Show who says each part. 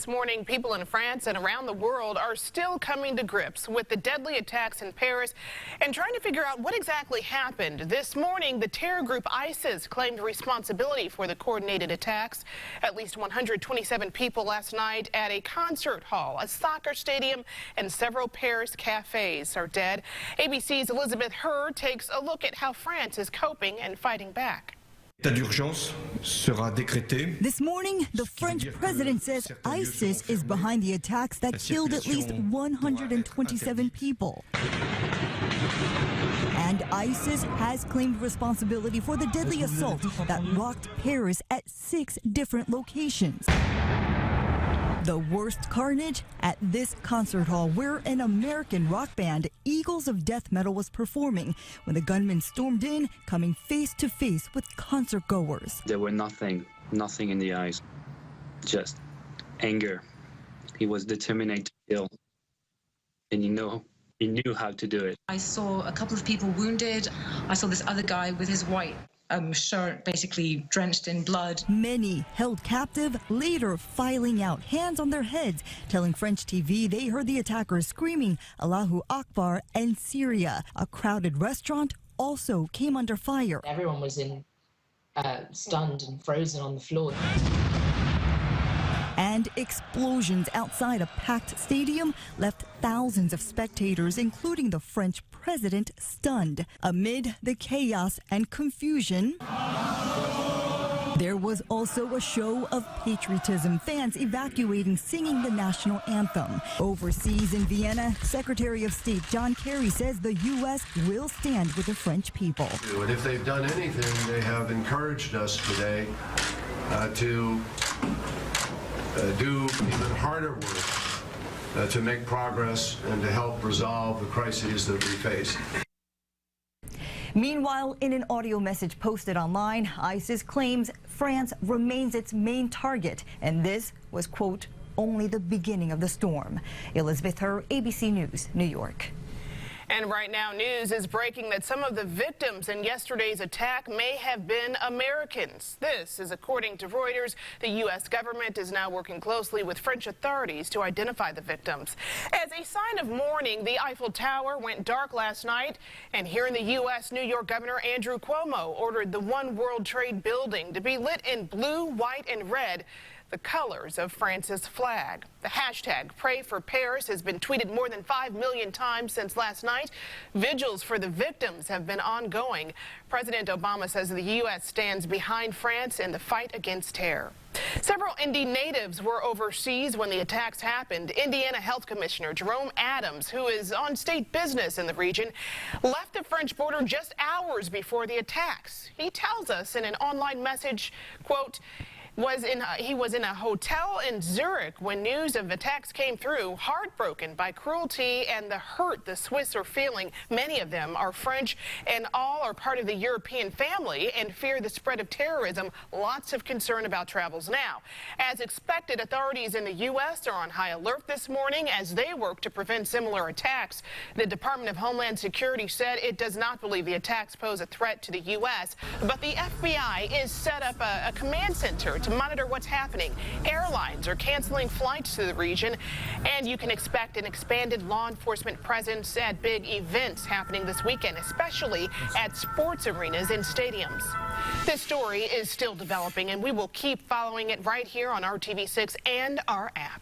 Speaker 1: This morning, people in France and around the world are still coming to grips with the deadly attacks in Paris and trying to figure out what exactly happened. This morning, the terror group ISIS claimed responsibility for the coordinated attacks. At least 127 people last night at a concert hall, a soccer stadium, and several Paris cafes are dead. ABC's Elizabeth Hurd takes a look at how France is coping and fighting back.
Speaker 2: This morning, the French president says ISIS is behind the attacks that killed at least 127 people. And ISIS has claimed responsibility for the deadly assault that rocked Paris at 6 different locations. The worst carnage at this concert hall where an American rock band, Eagles of Death Metal, was performing when the gunmen stormed in, coming face to face with concert goers.
Speaker 3: There were nothing in the eyes, just anger. He was determined to kill, and he knew how to do it.
Speaker 4: I saw a couple of people wounded. I saw this other guy with his white shirt basically drenched in blood.
Speaker 2: Many held captive, later filing out, hands on their heads, telling French TV they heard the attackers screaming Allahu Akbar and Syria. A crowded restaurant also came under fire.
Speaker 5: Everyone was stunned and frozen on the floor.
Speaker 2: And explosions outside a packed stadium left thousands of spectators, including the French president, stunned. Amid the chaos and confusion, there was also a show of patriotism, fans evacuating, singing the national anthem. Overseas in Vienna, Secretary of State John Kerry says the U.S. will stand with the French people.
Speaker 6: And if they've done anything, they have encouraged us today to do even harder work to make progress and to help resolve the crises that we face.
Speaker 2: Meanwhile, in an audio message posted online, ISIS claims France remains its main target, and this was, quote, only the beginning of the storm. Elizabeth Hurd, ABC News, New York.
Speaker 1: And right now, news is breaking that some of the victims in yesterday's attack may have been Americans. This is according to Reuters. The U.S. government is now working closely with French authorities to identify the victims. As a sign of mourning, the Eiffel Tower went dark last night. And here in the U.S., New York Governor Andrew Cuomo ordered the One World Trade building to be lit in blue, white, and red, the colors of France's flag. The hashtag Pray for Paris has been tweeted more than 5 million times since last night. Vigils for the victims have been ongoing. President Obama says the U.S. stands behind France in the fight against terror. Several Indy natives were overseas when the attacks happened. Indiana Health Commissioner Jerome Adams, who is on state business in the region, left the French border just hours before the attacks. He tells us in an online message, quote, he was in a hotel in Zurich when news of attacks came through, heartbroken by cruelty and the hurt the Swiss are feeling. Many of them are French, and all are part of the European family and fear the spread of terrorism. Lots of concern about travels now. As expected, authorities in the U.S. are on high alert this morning as they work to prevent similar attacks. The Department of Homeland Security said it does not believe the attacks pose a threat to the U.S., but the FBI is set up a command center to monitor what's happening. Airlines are canceling flights to the region, and you can expect an expanded law enforcement presence at big events happening this weekend, especially at sports arenas and stadiums. This story is still developing, and we will keep following it right here on RTV6 and our app.